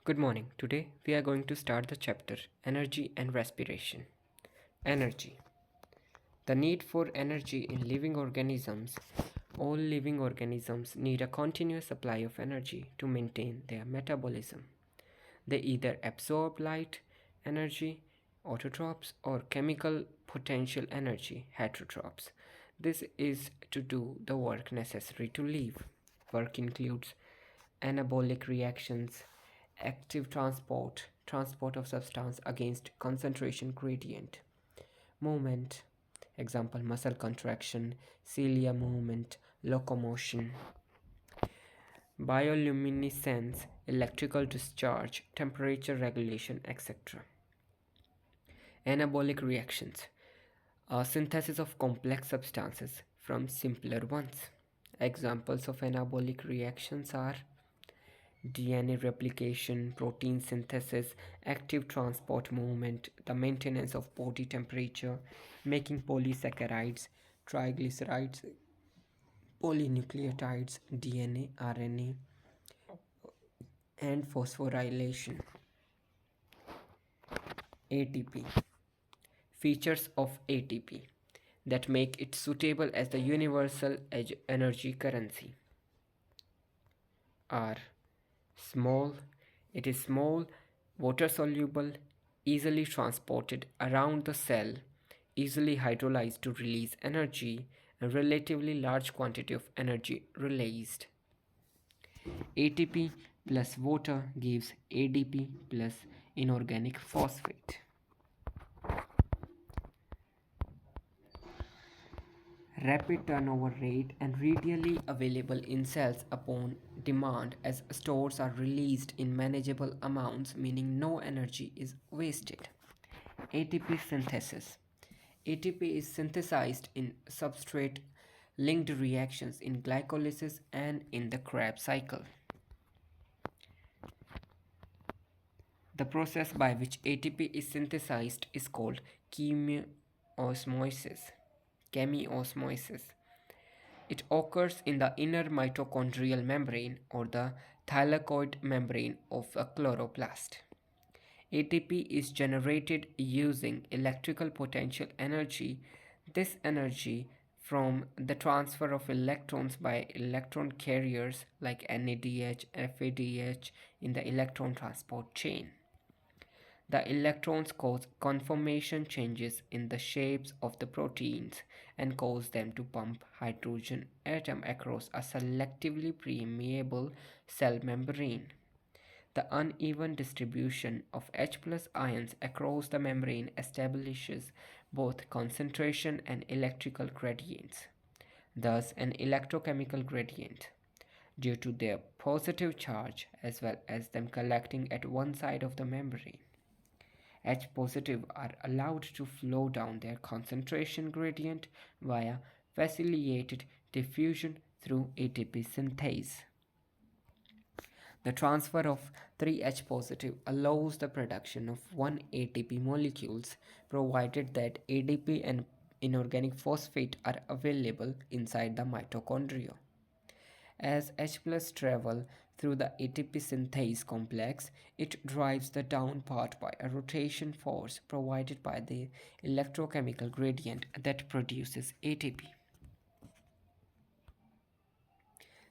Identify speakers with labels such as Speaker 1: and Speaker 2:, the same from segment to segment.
Speaker 1: Good morning. Today we are going to start the chapter Energy and Respiration. Energy. The need for energy in living organisms. All living organisms need a continuous supply of energy to maintain their metabolism. They either absorb light energy, autotrophs, or chemical potential energy, heterotrophs. This is to do the work necessary to live. Work includes anabolic reactions, active transport of substance against concentration gradient, movement, example muscle contraction, cilia movement, locomotion, bioluminescence, electrical discharge, temperature regulation, etc. Anabolic reactions are synthesis of complex substances from simpler ones. Examples of anabolic reactions are DNA replication, protein synthesis, active transport movement, the maintenance of body temperature, making polysaccharides, triglycerides, polynucleotides, DNA, RNA, and phosphorylation. ATP. Features of ATP that make it suitable as the universal energy currency are small, it is small, water soluble, easily transported around the cell, easily hydrolyzed to release energy, and relatively large quantity of energy released. ATP plus water gives ADP plus inorganic phosphate. Rapid turnover rate and readily available in cells upon demand as stores are released in manageable amounts, meaning no energy is wasted. ATP synthesis. ATP is synthesized in substrate linked reactions in glycolysis and in the Krebs cycle. The process by which ATP is synthesized is called chemiosmosis. Chemiosmosis. It occurs in the inner mitochondrial membrane or the thylakoid membrane of a chloroplast. ATP is generated using electrical potential energy. This energy from the transfer of electrons by electron carriers like NADH, FADH in the electron transport chain. The electrons cause conformation changes in the shapes of the proteins and cause them to pump hydrogen atom across a selectively permeable cell membrane. The uneven distribution of H plus ions across the membrane establishes both concentration and electrical gradients, thus an electrochemical gradient, due to their positive charge as well as them collecting at one side of the membrane. H positive are allowed to flow down their concentration gradient via facilitated diffusion through ATP synthase. The transfer of 3H positive allows the production of 1 ATP molecules provided that ADP and inorganic phosphate are available inside the mitochondria. As H plus travel through the ATP synthase complex, it drives the down part by a rotation force provided by the electrochemical gradient that produces ATP.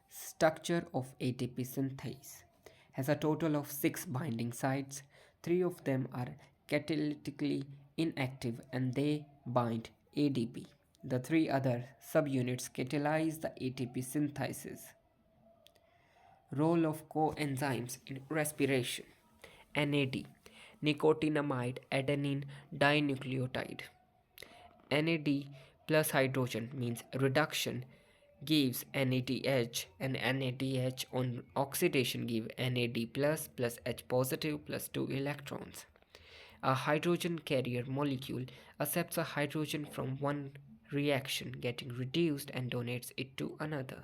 Speaker 1: Structure of ATP synthase has a total of 6 binding sites. 3 of them are catalytically inactive and they bind ADP. The 3 other subunits catalyze the ATP synthesis. Role of coenzymes in respiration. NAD, nicotinamide adenine dinucleotide. NAD plus hydrogen means reduction gives NADH and NADH on oxidation give NAD plus H positive plus 2 electrons. A hydrogen carrier molecule accepts a hydrogen from one reaction getting reduced and donates it to another.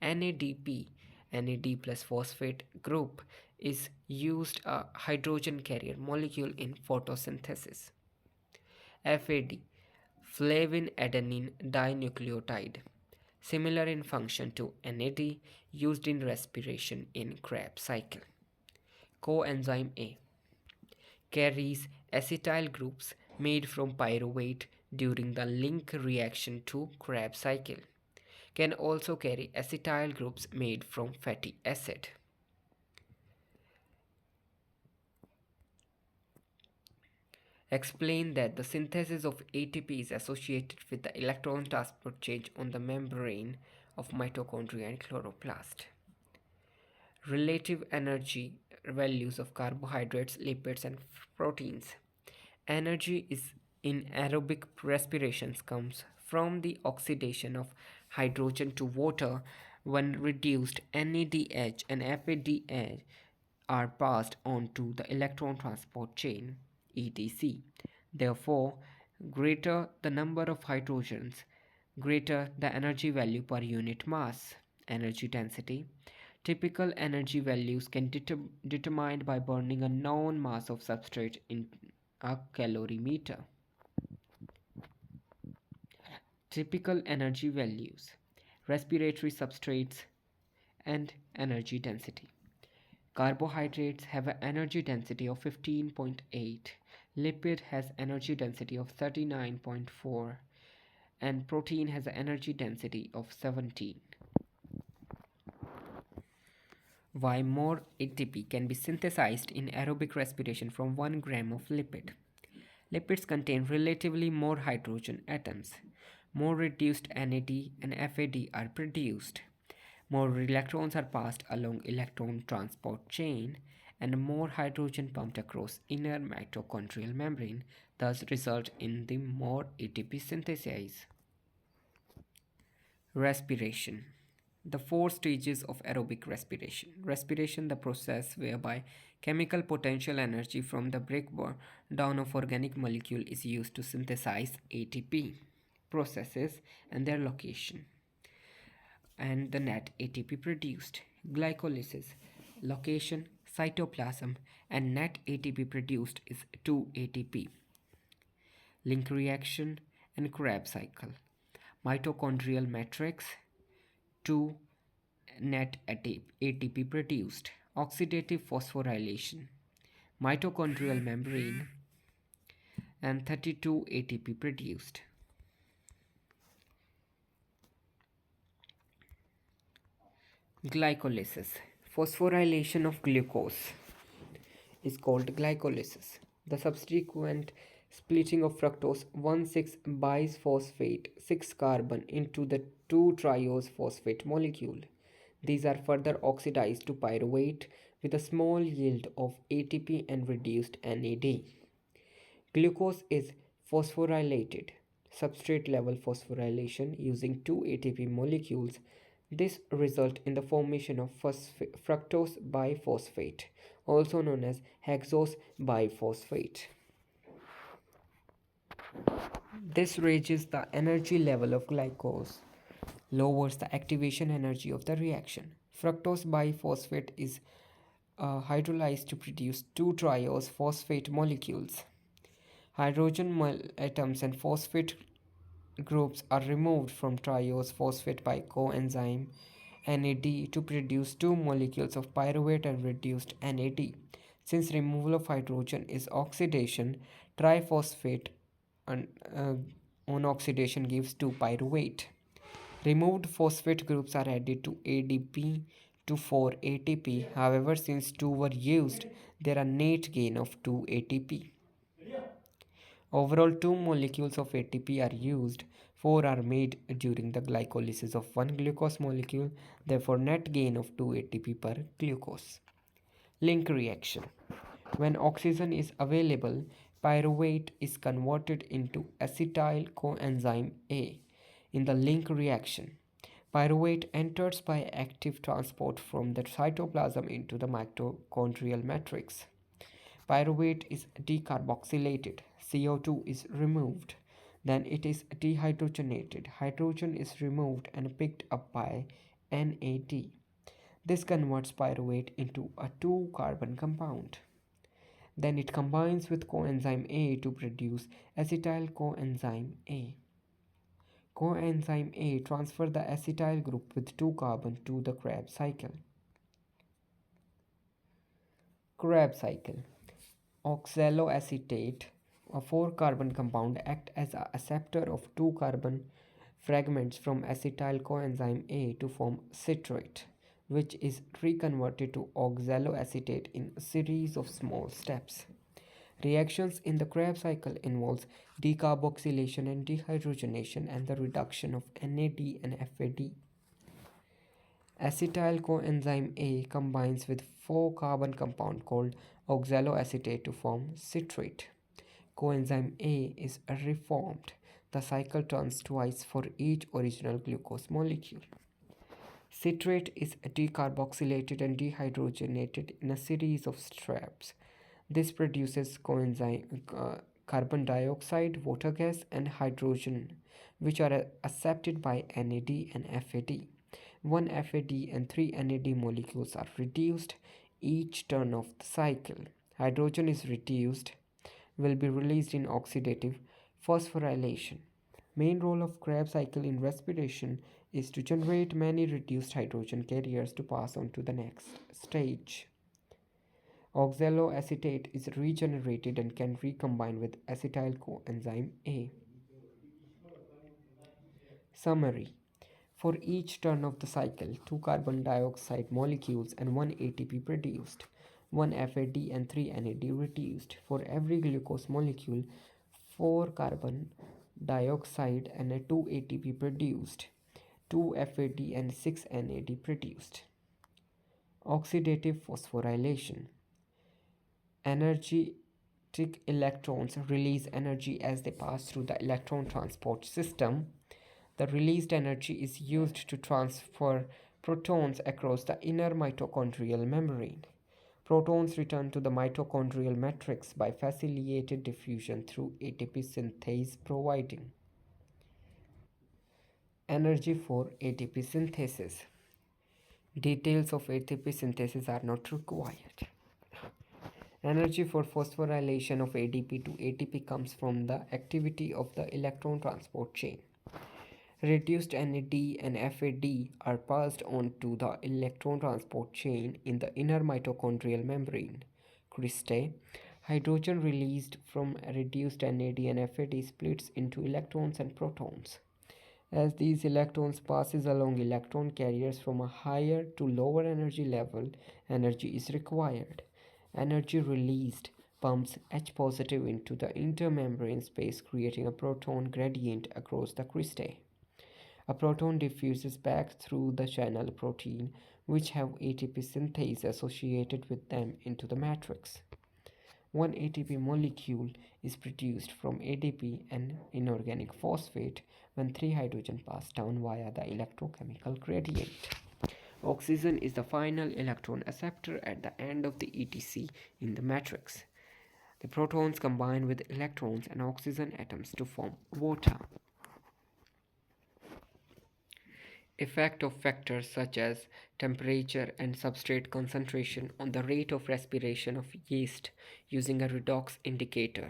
Speaker 1: NADP, NAD plus phosphate group is used a hydrogen carrier molecule in photosynthesis. FAD, flavin adenine dinucleotide, similar in function to NAD, used in respiration in Krebs cycle. Coenzyme A carries acetyl groups made from pyruvate during the link reaction to Krebs cycle. Can also carry acetyl groups made from fatty acid. Explain that the synthesis of ATP is associated with the electron transport change on the membrane of mitochondria and chloroplast. Relative energy values of carbohydrates, lipids, and proteins. Energy is in aerobic respirations comes from the oxidation of hydrogen to water when reduced NADH and FADH are passed on to the electron transport chain etc. Therefore, greater the number of hydrogens, greater the energy value per unit mass. Energy density. Typical energy values can determined by burning a known mass of substrate in a calorimeter. Typical energy values. Respiratory substrates and energy density. Carbohydrates have an energy density of 15.8, lipid has energy density of 39.4, and protein has an energy density of 17. Why more ATP can be synthesized in aerobic respiration from 1 gram of lipid? Lipids contain relatively more hydrogen atoms. More reduced NAD and FAD are produced. More electrons are passed along electron transport chain and more hydrogen pumped across inner mitochondrial membrane, thus result in the more ATP synthesis. Respiration. The four stages of aerobic respiration. Respiration, the process whereby chemical potential energy from the breakdown of organic molecule is used to synthesize ATP. Processes and their location and the net ATP produced. Glycolysis, location, cytoplasm, and net ATP produced is 2 ATP. Link reaction and Krebs cycle. Mitochondrial matrix, 2 net ATP produced. Oxidative phosphorylation, mitochondrial membrane, and 32 ATP produced. Glycolysis, phosphorylation of glucose is called glycolysis. The subsequent splitting of fructose 1,6 bisphosphate 6 carbon into the 2 triose phosphate molecule. These are further oxidized to pyruvate with a small yield of ATP and reduced NAD. Glucose is phosphorylated. Substrate level phosphorylation using 2 ATP molecules. This results in the formation of fructose biphosphate, also known as hexose biphosphate. This raises the energy level of glucose, lowers the activation energy of the reaction. Fructose biphosphate is hydrolyzed to produce 2 triose phosphate molecules. Hydrogen atoms and phosphate groups are removed from triose phosphate by coenzyme NAD to produce 2 molecules of pyruvate and reduced NAD. Since removal of hydrogen is oxidation, triphosphate on, uh, on oxidation gives 2 pyruvate. Removed phosphate groups are added to ADP to 4 ATP. However, since 2 were used, there are net gain of 2 ATP. Overall, 2 molecules of ATP are used, 4 are made during the glycolysis of 1 glucose molecule, therefore net gain of 2 ATP per glucose. Link reaction. When oxygen is available, pyruvate is converted into acetyl coenzyme A in the link reaction. Pyruvate enters by active transport from the cytoplasm into the mitochondrial matrix. Pyruvate is decarboxylated, CO2 is removed, then it is dehydrogenated. Hydrogen is removed and picked up by NAD. This converts pyruvate into a 2 carbon compound. Then it combines with coenzyme A to produce acetyl coenzyme A. Coenzyme A transfers the acetyl group with 2 carbon to the Krebs cycle. Krebs cycle. Oxaloacetate, a 4 carbon compound, acts as a acceptor of 2 carbon fragments from acetyl coenzyme A to form citrate, which is reconverted to oxaloacetate in a series of small steps. Reactions in the Krebs cycle involves decarboxylation and dehydrogenation and the reduction of NAD and FAD. Acetyl coenzyme A combines with 4 carbon compound called oxaloacetate to form citrate. Coenzyme A is reformed. The cycle turns twice for each original glucose molecule. Citrate is decarboxylated and dehydrogenated in a series of steps. This produces carbon dioxide, water gas, and hydrogen, which are accepted by NAD and FAD. One FAD and three NAD molecules are reduced each turn of the cycle. Hydrogen is reduced, will be released in oxidative phosphorylation. Main role of Krebs cycle in respiration is to generate many reduced hydrogen carriers to pass on to the next stage. Oxaloacetate is regenerated and can recombine with acetyl coenzyme A. Summary. For each turn of the cycle, 2 carbon dioxide molecules and 1 ATP produced, 1 FAD and 3 NAD reduced. For every glucose molecule, 4 carbon dioxide and 2 ATP produced, 2 FAD and 6 NAD produced. Oxidative phosphorylation. Energetic electrons release energy as they pass through the electron transport system. The released energy is used to transfer protons across the inner mitochondrial membrane. Protons return to the mitochondrial matrix by facilitated diffusion through ATP synthase, providing energy for ATP synthesis. Details of ATP synthesis are not required. Energy for phosphorylation of ADP to ATP comes from the activity of the electron transport chain. Reduced NAD and FAD are passed on to the electron transport chain in the inner mitochondrial membrane. Cristae. Hydrogen released from reduced NAD and FAD splits into electrons and protons. As these electrons passes along electron carriers from a higher to lower energy level, energy is required. Energy released pumps H positive into the intermembrane space, creating a proton gradient across the cristae. A proton diffuses back through the channel protein, which have ATP synthase associated with them, into the matrix. One ATP molecule is produced from ADP and inorganic phosphate when 3 hydrogen pass down via the electrochemical gradient. Oxygen is the final electron acceptor at the end of the ETC in the matrix. The protons combine with electrons and oxygen atoms to form water. Effect of factors such as temperature and substrate concentration on the rate of respiration of yeast using a redox indicator.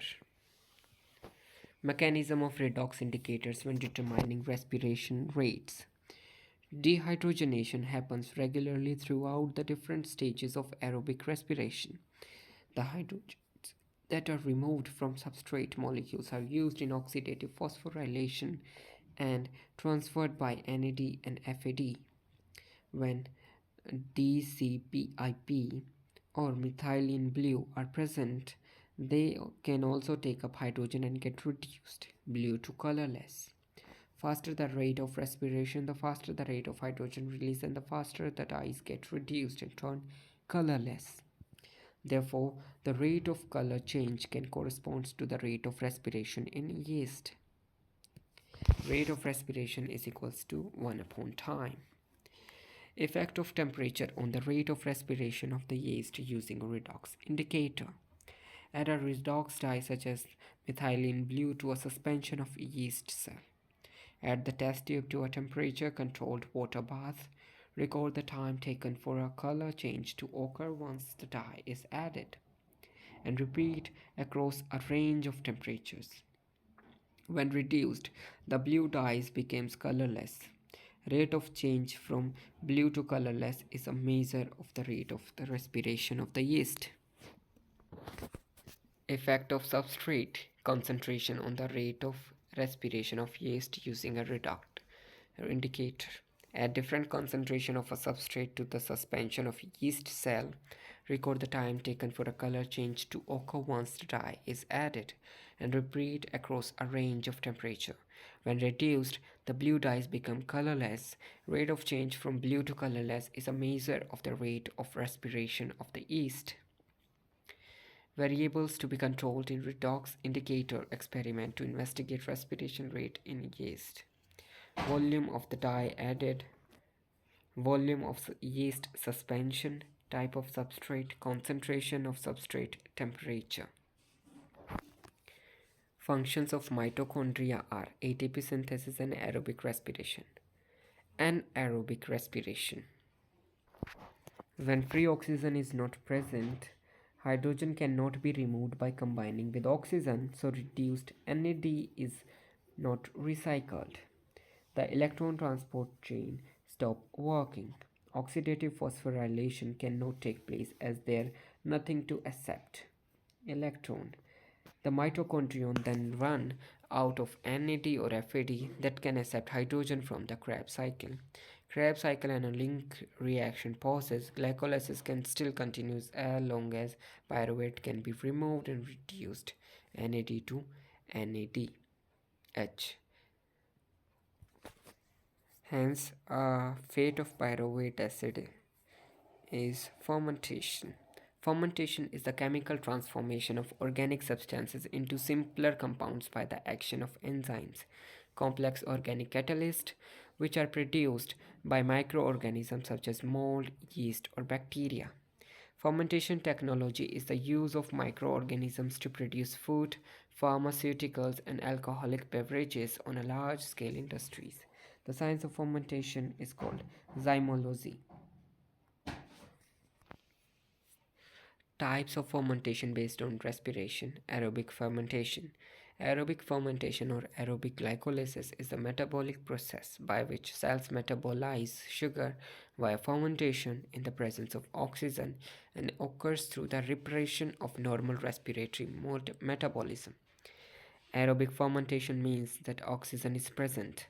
Speaker 1: Mechanism of redox indicators when determining respiration rates. Dehydrogenation happens regularly throughout the different stages of aerobic respiration. The hydrogens that are removed from substrate molecules are used in oxidative phosphorylation and transferred by NAD and FAD. When DCPIP or methylene blue are present, they can also take up hydrogen and get reduced blue to colorless. Faster the rate of respiration, the faster the rate of hydrogen release, and the faster the dyes get reduced and turn colorless. Therefore, the rate of color change can correspond to the rate of respiration in yeast. Rate of respiration is equals to 1 upon time. Effect of temperature on the rate of respiration of the yeast using a redox indicator. Add a redox dye such as methylene blue to a suspension of yeast cell. Add the test tube to a temperature controlled water bath. Record the time taken for a color change to occur once the dye is added, and repeat across a range of temperatures. When reduced, the blue dyes becomes colorless. Rate of change from blue to colorless is a measure of the rate of the respiration of the yeast. Effect of substrate concentration on the rate of respiration of yeast using a reduct indicator. Add different concentration of a substrate to the suspension of yeast cell. Record the time taken for a color change to occur once the dye is added and repeat across a range of temperature. When reduced, the blue dyes become colorless. Rate of change from blue to colorless is a measure of the rate of respiration of the yeast. Variables to be controlled in redox indicator experiment to investigate respiration rate in yeast. Volume of the dye added, volume of yeast suspension, type of substrate, concentration of substrate, temperature. Functions of mitochondria are ATP synthesis and aerobic respiration. Anaerobic respiration. When free oxygen is not present, hydrogen cannot be removed by combining with oxygen, so reduced NAD is not recycled. The electron transport chain stop working. Oxidative phosphorylation cannot take place as there nothing to accept electron. The mitochondrion then run out of NAD or FAD that can accept hydrogen from the Krebs cycle. Krebs cycle and a link reaction pauses. Glycolysis can still continue as long as pyruvate can be removed and reduced NAD to NADH. Hence, a fate of pyruvate acid is fermentation. Fermentation is the chemical transformation of organic substances into simpler compounds by the action of enzymes, complex organic catalysts, which are produced by microorganisms such as mold, yeast, or bacteria. Fermentation technology is the use of microorganisms to produce food, pharmaceuticals, and alcoholic beverages on a large scale industries. The science of fermentation is called zymology. Types of fermentation based on respiration. Aerobic fermentation. Aerobic fermentation or aerobic glycolysis is the metabolic process by which cells metabolize sugar via fermentation in the presence of oxygen and occurs through the repression of normal respiratory metabolism. Aerobic fermentation means that oxygen is present.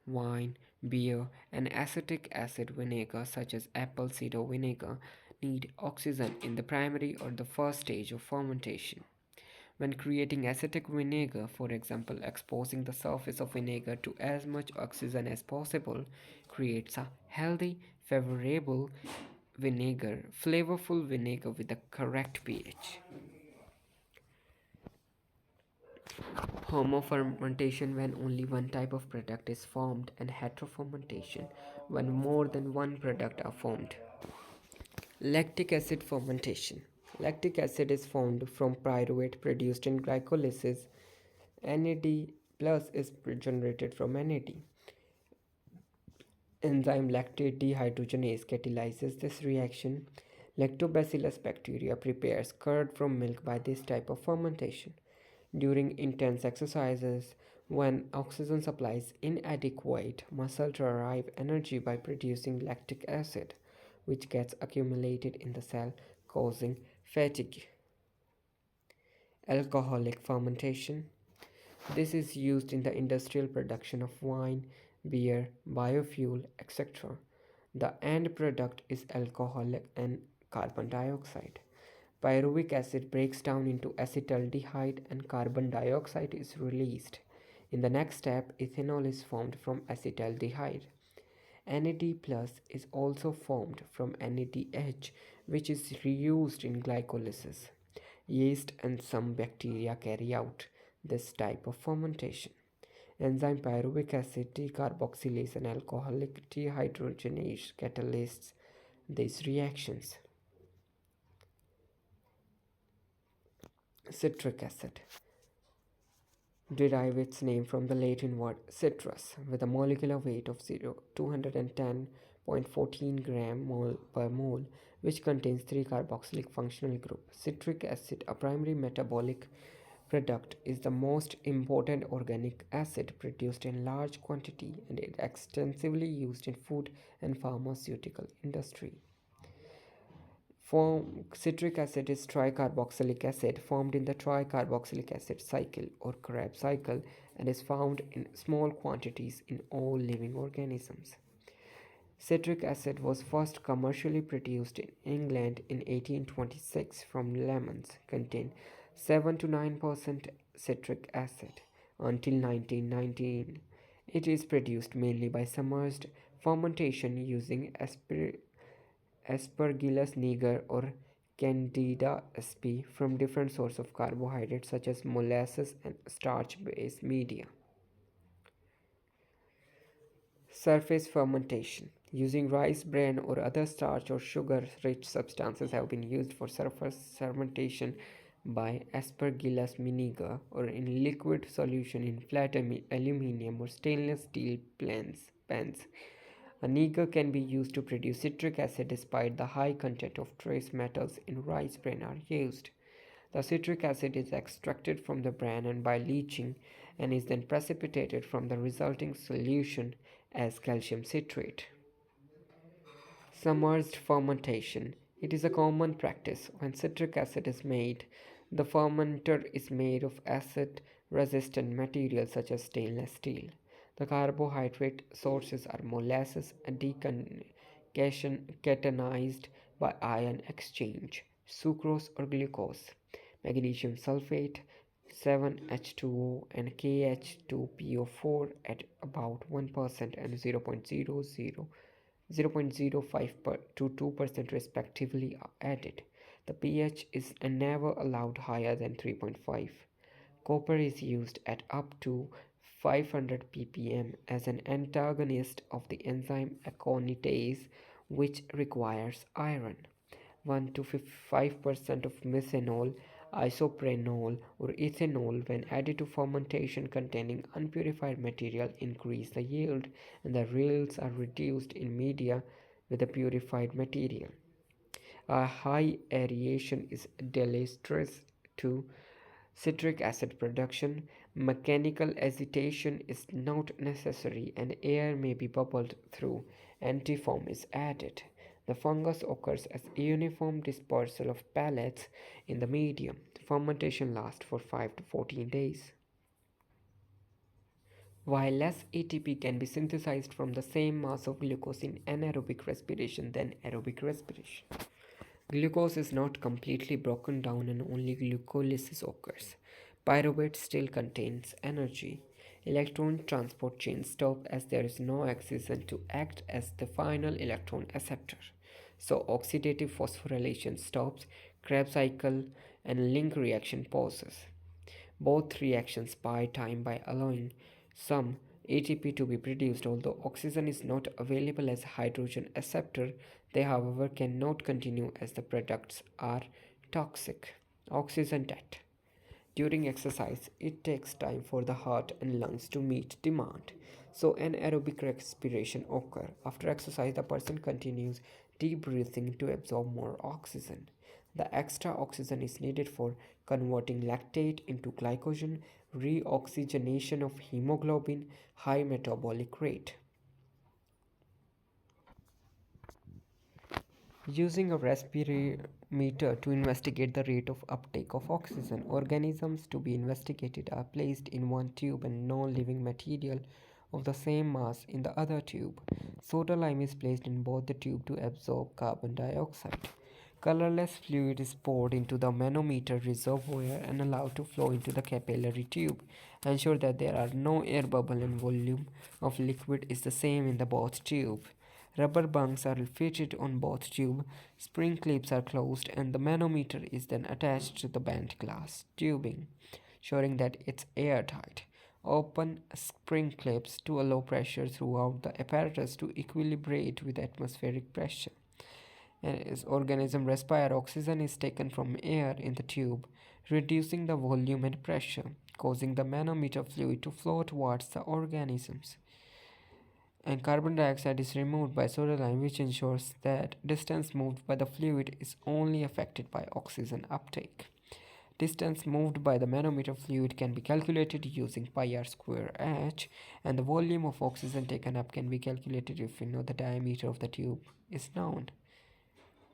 Speaker 1: Wine, beer, and acetic acid vinegar, such as apple cider vinegar, need oxygen in the primary or the first stage of fermentation. When creating acetic vinegar, for example, exposing the surface of vinegar to as much oxygen as possible creates a healthy, favorable vinegar, flavorful vinegar with the correct pH. Homofermentation when only one type of product is formed, and heterofermentation when more than one product are formed. Lactic acid fermentation. Lactic acid is formed from pyruvate produced in glycolysis. NAD plus is generated from NAD. Enzyme lactate dehydrogenase catalyzes this reaction. Lactobacillus bacteria prepares curd from milk by this type of fermentation. During intense exercises, when oxygen supply is inadequate, muscle derive energy by producing lactic acid, which gets accumulated in the cell, causing fatigue. Alcoholic fermentation. This is used in the industrial production of wine, beer, biofuel, etc. The end product is alcohol and carbon dioxide. Pyruvic acid breaks down into acetaldehyde and carbon dioxide is released. In the next step, ethanol is formed from acetaldehyde. NAD plus is also formed from NADH, which is reused in glycolysis. Yeast and some bacteria carry out this type of fermentation. Enzyme pyruvic acid decarboxylase and alcoholic dehydrogenase catalysts these reactions. Citric acid derive its name from the Latin word citrus with a molecular weight of 210.14 gram mole per mole, which contains 3 carboxylic functional group. Citric acid, a primary metabolic product, is the most important organic acid produced in large quantity and is extensively used in food and pharmaceutical industry. Citric acid is tricarboxylic acid formed in the tricarboxylic acid cycle or Krebs cycle and is found in small quantities in all living organisms. Citric acid was first commercially produced in England in 1826 from lemons contain 7 to 9% citric acid. Until 1919, it is produced mainly by submerged fermentation using Aspergillus niger or Candida sp from different sources of carbohydrates such as molasses and starch-based media. Surface fermentation. Using rice bran or other starch or sugar-rich substances have been used for surface fermentation by Aspergillus niger or in liquid solution in flat aluminum or stainless steel pans. A niger can be used to produce citric acid despite the high content of trace metals in rice bran are used. The citric acid is extracted from the bran and by leaching and is then precipitated from the resulting solution as calcium citrate. Submerged fermentation. It is a common practice when citric acid is made. The fermenter is made of acid resistant materials such as stainless steel. The carbohydrate sources are molasses and decationized by ion exchange, sucrose or glucose, magnesium sulfate, 7H2O and KH2PO4 at about 1% and 0.05 to 2% respectively are added. The pH is never allowed higher than 3.5. Copper is used at up to 500 ppm as an antagonist of the enzyme aconitase, which requires iron. 1 to 5% of methanol, isoprene, or ethanol when added to fermentation containing unpurified material increase the yield and the yields are reduced in media with the purified material. A high aeration is deleterious to citric acid production. Mechanical agitation is not necessary and air may be bubbled through. Antifoam is added. The fungus occurs as uniform dispersal of pellets in the medium. Fermentation lasts for 5 to 14 days. While less ATP can be synthesized from the same mass of glucose in anaerobic respiration than aerobic respiration, glucose is not completely broken down and only glucolysis occurs. Pyruvate still contains energy. Electron transport chains stop as there is no oxygen to act as the final electron acceptor. So oxidative phosphorylation stops, Krebs cycle and link reaction pauses. Both reactions buy time by allowing some ATP to be produced. Although oxygen is not available as a hydrogen acceptor, they however cannot continue as the products are toxic. Oxygen debt. During exercise, it takes time for the heart and lungs to meet demand. So anaerobic respiration occurs. After exercise, the person continues deep breathing to absorb more oxygen. The extra oxygen is needed for converting lactate into glycogen, reoxygenation of hemoglobin, high metabolic rate. Using a respirometer to investigate the rate of uptake of oxygen, organisms to be investigated are placed in one tube and non-living material of the same mass in the other tube. Soda lime is placed in both the tube to absorb carbon dioxide. Colorless fluid is poured into the manometer reservoir and allowed to flow into the capillary tube. Ensure that there are no air bubble and volume of liquid is the same in the both tube. Rubber bungs are fitted on both tubes, spring clips are closed, and the manometer is then attached to the bent glass tubing, ensuring that it's airtight. Open spring clips to allow pressure throughout the apparatus to equilibrate with atmospheric pressure. As organism respire, oxygen is taken from air in the tube, reducing the volume and pressure, causing the manometer fluid to flow towards the organisms, and carbon dioxide is removed by soda lime, which ensures that distance moved by the fluid is only affected by oxygen uptake. Distance moved by the manometer fluid can be calculated using pi r square h, and the volume of oxygen taken up can be calculated if we know the diameter of the tube is known.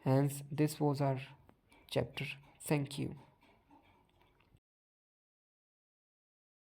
Speaker 1: Hence, this was our chapter. Thank you.